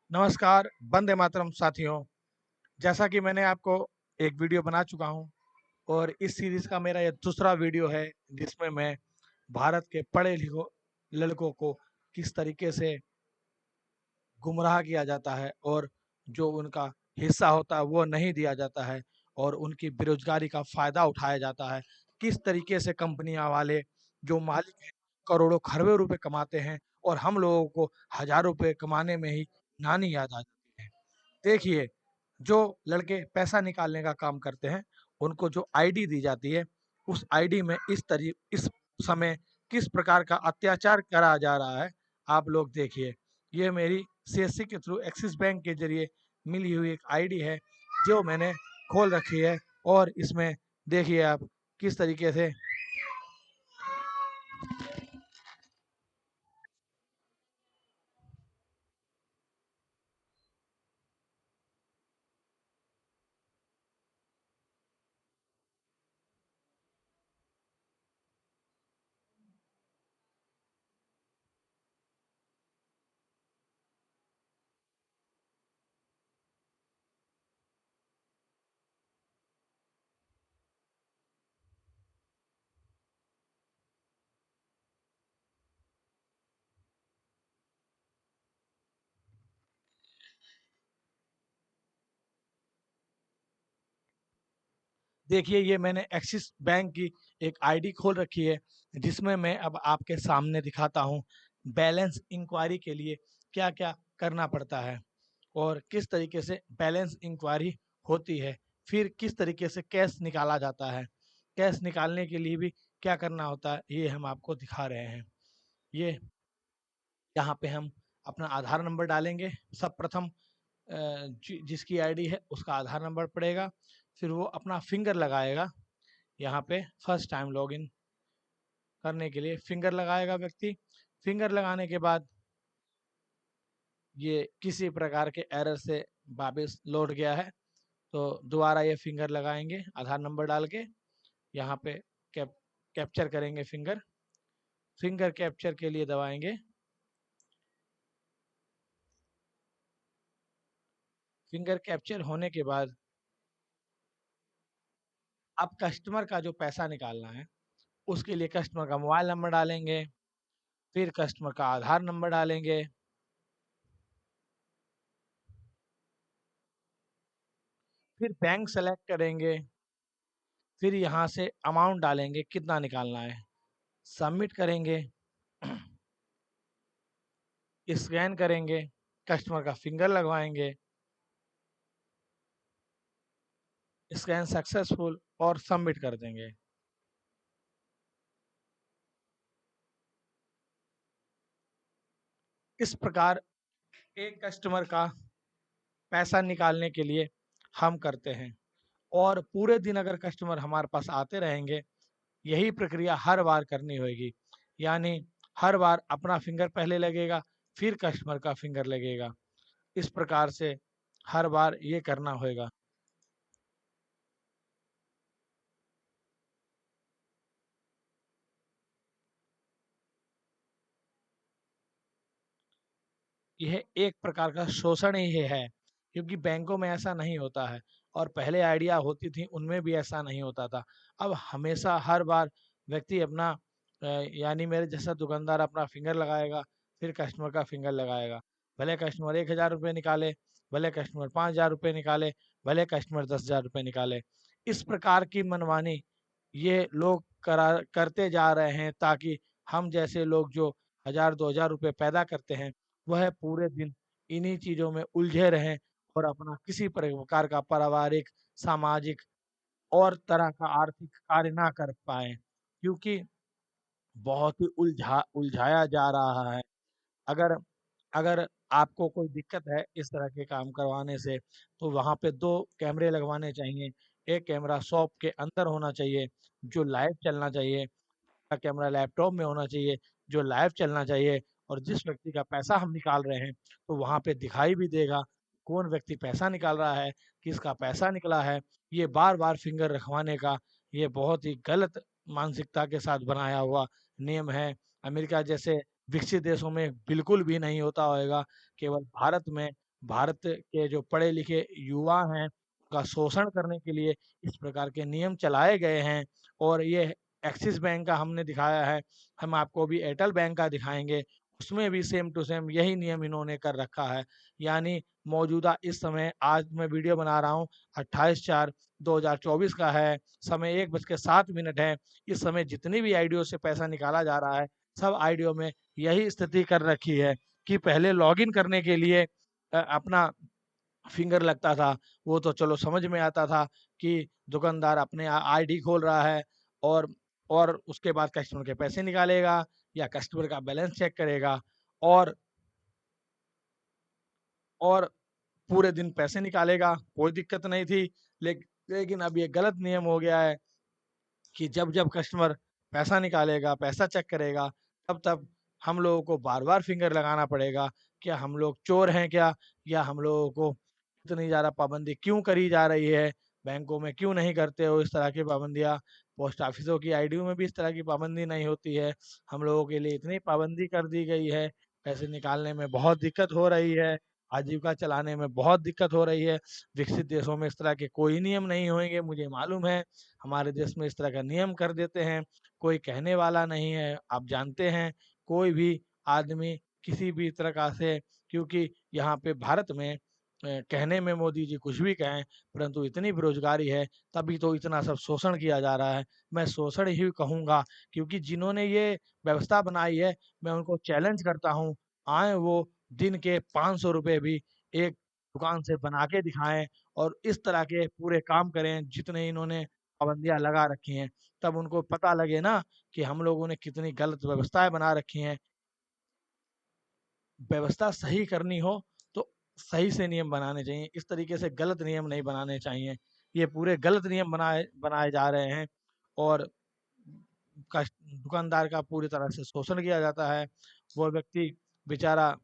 नमस्कार, वंदे मातरम साथियों। जैसा कि मैंने आपको एक वीडियो बना चुका हूँ और इस सीरीज़ का मेरा ये दूसरा वीडियो है, जिसमें मैं भारत के पढ़े लिखो लड़कों को किस तरीके से गुमराह किया जाता है और जो उनका हिस्सा होता है वो नहीं दिया जाता है और उनकी बेरोज़गारी का फ़ायदा उठाया जाता है। किस तरीके से कंपनियाँ वाले जो मालिक हैं, करोड़ों खरबों रुपए कमाते हैं और हम लोगों को हज़ारों रुपए कमाने में ही नानी याद आ जाती है। देखिए, जो लड़के पैसा निकालने का काम करते हैं, उनको जो आईडी दी जाती है, उस आईडी में इस समय किस प्रकार का अत्याचार करा जा रहा है, आप लोग देखिए। ये मेरी सीएससी के थ्रू एक्सिस बैंक के ज़रिए मिली हुई एक आईडी है, जो मैंने खोल रखी है और इसमें देखिए आप किस तरीके से देखिए, ये मैंने एक्सिस बैंक की एक आईडी खोल रखी है, जिसमें मैं अब आपके सामने दिखाता हूँ, बैलेंस इंक्वायरी के लिए क्या-क्या करना पड़ता है और किस तरीके से बैलेंस इंक्वायरी होती है। फिर किस तरीके से कैश निकाला जाता है। कैश निकालने के लिए भी क्या करना होता है, ये हम आपको दिखा रहे हैं। ये यहाँ पे हम अपना आधार नंबर डालेंगे, सब प्रथम जिसकी आईडी है, उसका आधार नंबर पड़ेगा, फिर वो अपना फिंगर लगाएगा। यहाँ पे फर्स्ट टाइम लॉगिन करने के लिए फिंगर लगाएगा व्यक्ति। फिंगर लगाने के बाद ये किसी प्रकार के एरर से वापस लौट गया है, तो दोबारा ये फिंगर लगाएंगे आधार नंबर डाल के। यहाँ पे कैप्चर करेंगे फिंगर। फिंगर कैप्चर के लिए दबाएंगे। फिंगर कैप्चर होने के बाद अब कस्टमर का जो पैसा निकालना है, उसके लिए कस्टमर का मोबाइल नंबर डालेंगे, फिर कस्टमर का आधार नंबर डालेंगे, फिर बैंक सेलेक्ट करेंगे, फिर यहाँ से अमाउंट डालेंगे कितना निकालना है, सबमिट करेंगे, स्कैन करेंगे, कस्टमर का फिंगर लगवाएंगे, स्कैन सक्सेसफुल और सबमिट कर देंगे। इस प्रकार एक कस्टमर का पैसा निकालने के लिए हम करते हैं और पूरे दिन अगर कस्टमर हमारे पास आते रहेंगे, यही प्रक्रिया हर बार करनी होगी। यानी हर बार अपना फिंगर पहले लगेगा, फिर कस्टमर का फिंगर लगेगा। इस प्रकार से हर बार ये करना होगा। यह एक प्रकार का शोषण ही है, क्योंकि बैंकों में ऐसा नहीं होता है और पहले आइडिया होती थी, उनमें भी ऐसा नहीं होता था। अब हमेशा हर बार व्यक्ति अपना यानी मेरे जैसा दुकानदार अपना फिंगर लगाएगा, फिर कस्टमर का फिंगर लगाएगा। भले कस्टमर 1000 रुपये निकाले, भले कस्टमर 5000 रुपये निकाले, भले कस्टमर 10,000 रुपये निकाले। इस प्रकार की मनमानी ये लोग करते जा रहे हैं, ताकि हम जैसे लोग जो 1000 2000 रुपये पैदा करते हैं, वह पूरे दिन इन्हीं चीज़ों में उलझे रहें और अपना किसी प्रकार का पारिवारिक, सामाजिक और तरह का आर्थिक कार्य ना कर पाएँ, क्योंकि बहुत ही उलझाया जा रहा है। अगर अगर आपको कोई दिक्कत है इस तरह के काम करवाने से, तो वहाँ पे 2 कैमरे लगवाने चाहिए। एक कैमरा शॉप के अंदर होना चाहिए, जो लाइव चलना चाहिए। का कैमरा लैपटॉप में होना चाहिए, जो लाइव चलना चाहिए और जिस व्यक्ति का पैसा हम निकाल रहे हैं, तो वहाँ पे दिखाई भी देगा, कौन व्यक्ति पैसा निकाल रहा है, किसका पैसा निकला है। ये बार-बार फिंगर रखवाने का ये बहुत ही गलत मानसिकता के साथ बनाया हुआ नियम है। अमेरिका जैसे विकसित देशों में बिल्कुल भी नहीं होता होएगा, केवल भारत में भारत के जो पढ़े लिखे युवा हैं, का शोषण करने के लिए इस प्रकार के नियम चलाए गए हैं। और ये एक्सिस बैंक का हमने दिखाया है, हम आपको भी एयरटेल बैंक का दिखाएँगे, उसमें भी सेम टू सेम यही नियम इन्होंने कर रखा है। यानी मौजूदा इस समय आज मैं वीडियो बना रहा हूँ 28/4/2024 का है, समय 1:07 है। इस समय जितनी भी आईडियो से पैसा निकाला जा रहा है, सब आईडियो में यही स्थिति कर रखी है कि पहले लॉगिन करने के लिए अपना फिंगर लगता था, वो तो चलो समझ में आता था कि दुकानदार अपने आईडी खोल रहा है और और उसके बाद कस्टमर के पैसे निकालेगा या कस्टमर का बैलेंस चेक करेगा और और पूरे दिन पैसे निकालेगा, कोई दिक्कत नहीं थी। लेकिन अब ये गलत नियम हो गया है कि जब-जब कस्टमर पैसा निकालेगा, पैसा चेक करेगा, तब-तब हम लोगों को बार-बार फिंगर लगाना पड़ेगा। क्या हम लोग चोर हैं क्या? या हम लोगों को इतनी ज़्यादा पाबंदी क्यों करी जा रही है? बैंकों में क्यों नहीं करते हो इस तरह की पाबंदियाँ? पोस्ट ऑफिसों की आईडीयों में भी इस तरह की पाबंदी नहीं होती है। हम लोगों के लिए इतनी पाबंदी कर दी गई है, पैसे निकालने में बहुत दिक्कत हो रही है, आजीविका चलाने में बहुत दिक्कत हो रही है। विकसित देशों में इस तरह के कोई नियम नहीं होंगे, मुझे मालूम है। हमारे देश में इस तरह का नियम कर देते हैं, कोई कहने वाला नहीं है। आप जानते हैं, कोई भी आदमी किसी भी प्रकार से, क्योंकि यहाँ पे भारत में कहने में मोदी जी कुछ भी कहें, परंतु इतनी बेरोज़गारी है, तभी तो इतना सब शोषण किया जा रहा है। मैं शोषण ही कहूँगा, क्योंकि जिन्होंने ये व्यवस्था बनाई है, मैं उनको चैलेंज करता हूँ, आएँ वो दिन के ₹500 भी एक दुकान से बना के दिखाएँ और इस तरह के पूरे काम करें, जितने इन्होंने पाबंदियाँ लगा रखी हैं, तब उनको पता लगे ना कि हम लोगों ने कितनी गलत व्यवस्थाएँ बना रखी हैं। व्यवस्था सही करनी हो, तो सही से नियम बनाने चाहिए, इस तरीके से गलत नियम नहीं बनाने चाहिए। ये पूरे गलत नियम बनाए बनाए जा रहे हैं और कस दुकानदार का पूरी तरह से शोषण किया जाता है। वो व्यक्ति बेचारा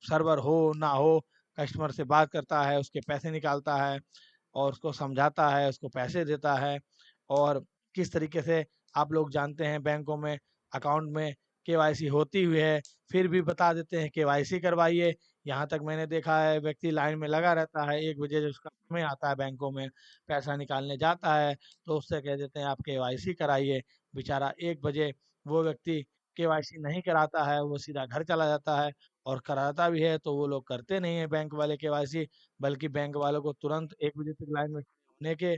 सर्वर हो ना हो, कस्टमर से बात करता है, उसके पैसे निकालता है और उसको समझाता है, उसको पैसे देता है। और किस तरीके से आप लोग जानते हैं, बैंकों में अकाउंट में केवाईसी होती हुई है, फिर भी बता देते हैं केवाईसी करवाइए। यहाँ तक मैंने देखा है, व्यक्ति लाइन में लगा रहता है, 1 बजे जब उसका समय आता है बैंकों में, पैसा निकालने जाता है, तो उससे कह देते हैं आप केवाईसी कराइए। बेचारा 1 बजे वो व्यक्ति केवाईसी नहीं कराता है, वो सीधा घर चला जाता है और कराता भी है तो वो लोग करते नहीं है बैंक वाले केवाईसी, बल्कि बैंक वालों को तुरंत 1 बजे तक लाइन में होने के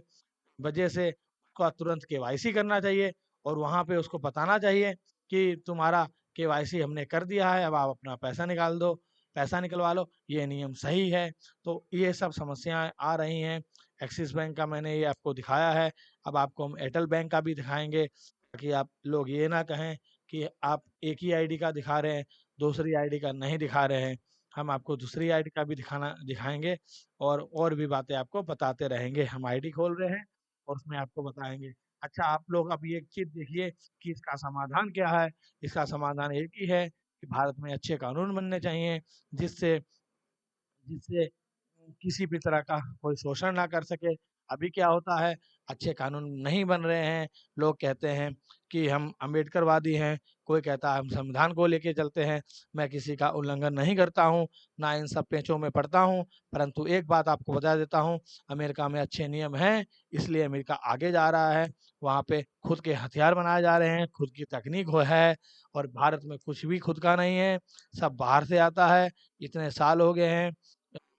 वजह से उसका तुरंत केवाईसी करना चाहिए और वहाँ पे उसको बताना चाहिए कि तुम्हारा केवाईसी हमने कर दिया है, अब आप अपना पैसा निकाल दो, पैसा निकलवा लो, ये नियम सही है। तो ये सब समस्याएँ आ रही हैं। एक्सिस बैंक का मैंने ये आपको दिखाया है, अब आपको हम एयरटेल बैंक का भी दिखाएँगे, ताकि आप लोग ये ना कहें कि आप एक ही आईडी का दिखा रहे हैं, दूसरी आईडी का नहीं दिखा रहे हैं। हम आपको दूसरी आईडी का भी दिखाएँगे और भी बातें आपको बताते रहेंगे। हम आईडी खोल रहे हैं और उसमें आपको बताएँगे। अच्छा, आप लोग अब ये एक चीज़ देखिए कि इसका समाधान क्या है? इसका समाधान एक ही है कि भारत में अच्छे कानून बनने चाहिए, जिससे जिससे किसी भी तरह का कोई शोषण ना कर सके। अभी क्या होता है, अच्छे कानून नहीं बन रहे हैं, लोग कहते हैं कि हम अम्बेडकरवादी हैं, कोई कहता है हम संविधान को लेके चलते हैं। मैं किसी का उल्लंघन नहीं करता हूँ, ना इन सब पेचों में पड़ता हूँ, परंतु एक बात आपको बता देता हूँ, अमेरिका में अच्छे नियम हैं, इसलिए अमेरिका आगे जा रहा है। वहाँ पे खुद के हथियार बनाए जा रहे हैं, खुद की तकनीक हो है और भारत में कुछ भी खुद का नहीं है, सब बाहर से आता है। इतने साल हो गए हैं,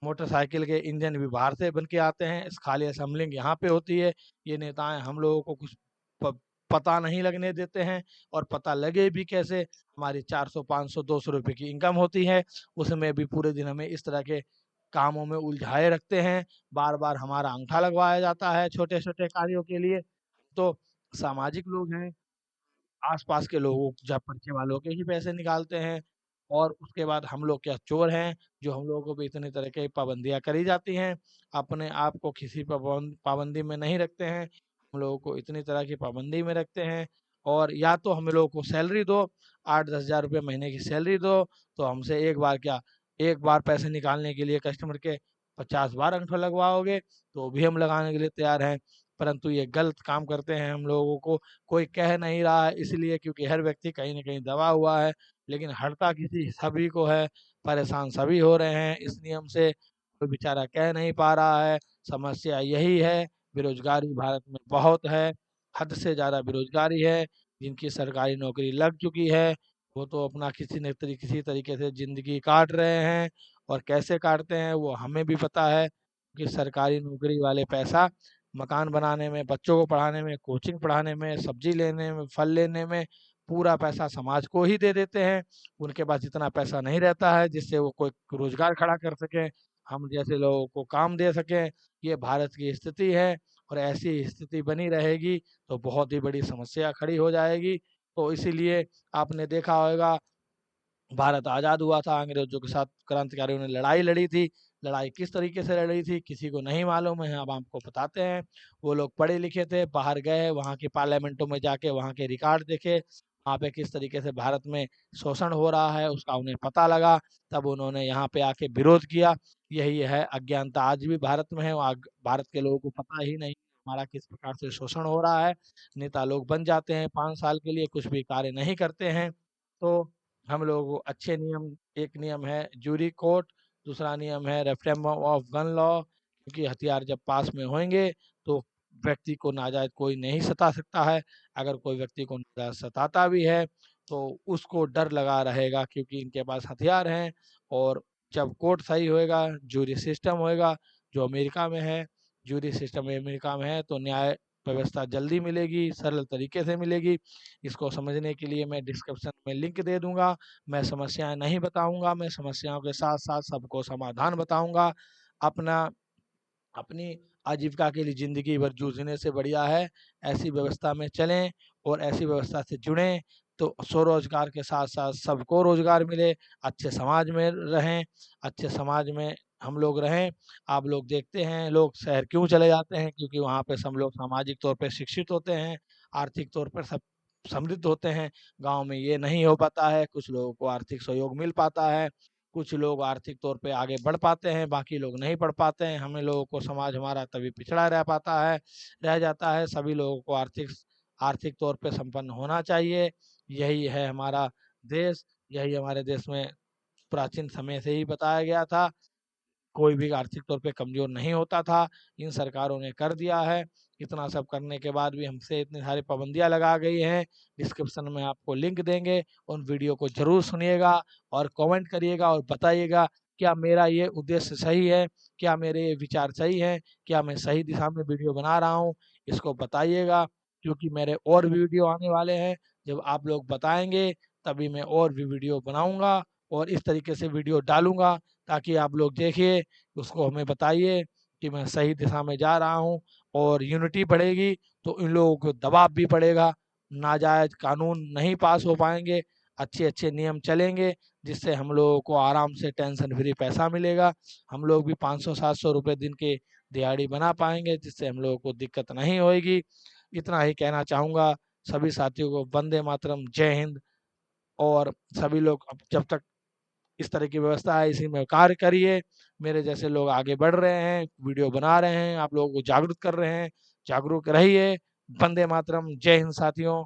मोटरसाइकिल के इंजन भी बाहर से बन के आते हैं, इस खाली असेंबलिंग यहाँ पे होती है। ये नेताएँ हम लोगों को कुछ प पता नहीं लगने देते हैं और पता लगे भी कैसे, हमारी 400, 500, ₹200 की इनकम होती है, उसमें भी पूरे दिन हमें इस तरह के कामों में उलझाए रखते हैं। बार-बार हमारा अंगूठा लगवाया जाता है छोटे-छोटे कार्यों के लिए। तो सामाजिक लोग हैं, आस-पास के लोगों जब परिचय वालों के ही पैसे निकालते हैं और उसके बाद हम लोग क्या चोर हैं, जो हम लोगों को भी इतनी तरह की पाबंदियाँ करी जाती हैं, अपने आप को किसी पाबंदी में नहीं रखते हैं, हम लोगों को इतनी तरह की पाबंदी में रखते हैं और या तो हम लोगों को सैलरी दो, 8-10 हज़ार रुपए महीने की सैलरी दो, तो हमसे एक बार क्या, एक बार पैसे निकालने के लिए कस्टमर के 50 बार अंगूठा लगवाओगे, तो भी हम लगाने के लिए तैयार हैं। परंतु ये गलत काम करते हैं, हम लोगों को कोई कह नहीं रहा है इसलिए क्योंकि हर व्यक्ति कहीं न कहीं दबा हुआ है, लेकिन हड़ता किसी सभी को है, परेशान सभी हो रहे हैं इस नियम से, कोई बेचारा कह नहीं पा रहा है। समस्या यही है, बेरोजगारी भारत में बहुत है, हद से ज़्यादा बेरोजगारी है। जिनकी सरकारी नौकरी लग चुकी है, वो तो अपना किसी तरीके से ज़िंदगी काट रहे हैं, और कैसे काटते हैं वो हमें भी पता है, कि सरकारी नौकरी वाले पैसा मकान बनाने में, बच्चों को पढ़ाने में, कोचिंग पढ़ाने में, सब्जी लेने में, फल लेने में, पूरा पैसा समाज को ही दे देते हैं। उनके पास इतना पैसा नहीं रहता है जिससे वो कोई रोजगार खड़ा कर सकें, हम जैसे लोगों को काम दे सकें। ये भारत की स्थिति है, और ऐसी स्थिति बनी रहेगी तो बहुत ही बड़ी समस्या खड़ी हो जाएगी। तो इसीलिए आपने देखा होगा, भारत आज़ाद हुआ था, अंग्रेजों के साथ क्रांतिकारियों ने लड़ाई लड़ी थी। लड़ाई किस तरीके से लड़ी थी किसी को नहीं मालूम है, अब आपको बताते हैं। वो लोग पढ़े लिखे थे, बाहर गए, वहाँ की पार्लियामेंटों में जाके वहाँ के रिकॉर्ड देखे, वहाँ पे किस तरीके से भारत में शोषण हो रहा है उसका उन्हें पता लगा। तब उन्होंने यहाँ पे आके विरोध किया। यही है अज्ञानता आज भी भारत में है, भारत के लोगों को पता ही नहीं हमारा किस प्रकार से शोषण हो रहा है। नेता लोग बन जाते हैं 5 साल के लिए, कुछ भी कार्य नहीं करते हैं। तो हम लोगों को अच्छे नियम, एक नियम है जूरी कोर्ट, दूसरा नियम है रेफरेंडम ऑफ गन लॉ, क्योंकि हथियार जब पास में होंगे तो व्यक्ति को नाजायज कोई नहीं सता सकता है। अगर कोई व्यक्ति को नाजायज सताता भी है तो उसको डर लगा रहेगा, क्योंकि इनके पास हथियार हैं। और जब कोर्ट सही होएगा, जूरी सिस्टम होएगा जो अमेरिका में है, जूरी सिस्टम अमेरिका में है, तो न्याय व्यवस्था जल्दी मिलेगी, सरल तरीके से मिलेगी। इसको समझने के लिए मैं डिस्क्रिप्शन में लिंक दे दूंगा। मैं समस्याएं नहीं बताऊंगा, मैं समस्याओं के साथ साथ सबको समाधान बताऊंगा। अपना अपनी आजीविका के लिए ज़िंदगी भर जूझने से बढ़िया है ऐसी व्यवस्था में चलें, और ऐसी व्यवस्था से जुड़ें, तो स्वरोजगार के साथ साथ सबको रोजगार मिले, अच्छे समाज में रहें, अच्छे समाज में हम लोग रहें। आप लोग देखते हैं लोग शहर क्यों चले जाते हैं, क्योंकि वहाँ पे सब लोग सामाजिक तौर पे शिक्षित होते हैं, आर्थिक तौर पर सब समृद्ध होते हैं। गांव में ये नहीं हो पाता है, कुछ लोगों को आर्थिक सहयोग मिल पाता है, कुछ लोग आर्थिक तौर पे आगे बढ़ पाते हैं, बाकी लोग नहीं बढ़ पाते हैं। हमें लोगों को समाज हमारा तभी पिछड़ा रह पाता है, रह जाता है। सभी लोगों को आर्थिक आर्थिक तौर पे संपन्न होना चाहिए। यही है हमारा देश, यही हमारे देश में प्राचीन समय से ही बताया गया था। कोई भी आर्थिक तौर पे कमज़ोर नहीं होता था, इन सरकारों ने कर दिया है। इतना सब करने के बाद भी हमसे इतनी सारी पाबंदियाँ लगा गई हैं। डिस्क्रिप्शन में आपको लिंक देंगे, उन वीडियो को ज़रूर सुनिएगा और कमेंट करिएगा और बताइएगा, क्या मेरा ये उद्देश्य सही है? क्या मेरे ये विचार सही हैं? क्या मैं सही दिशा में वीडियो बना रहा हूँ? इसको बताइएगा, क्योंकि मेरे और भी वीडियो आने वाले हैं। जब आप लोग बताएँगे, तभी मैं और भी वीडियो बनाऊँगा और इस तरीके से वीडियो डालूँगा, ताकि आप लोग देखिए, उसको हमें बताइए कि मैं सही दिशा में जा रहा हूँ। और यूनिटी बढ़ेगी तो इन लोगों को दबाव भी पड़ेगा, नाजायज कानून नहीं पास हो पाएंगे, अच्छे अच्छे नियम चलेंगे, जिससे हम लोगों को आराम से टेंशन फ्री पैसा मिलेगा। हम लोग भी 500-700 रुपये दिन के दिहाड़ी बना पाएंगे, जिससे हम लोगों को दिक्कत नहीं होएगी। इतना ही कहना चाहूँगा सभी साथियों को। वंदे मातरम, जय हिंद। और सभी लोग अब जब तक इस तरह की व्यवस्था है, इसी में कार्य करिए। मेरे जैसे लोग आगे बढ़ रहे हैं, वीडियो बना रहे हैं, आप लोगों को जागरूक कर रहे हैं, जागरूक रहिए। वंदे मातरम, जय हिंद साथियों।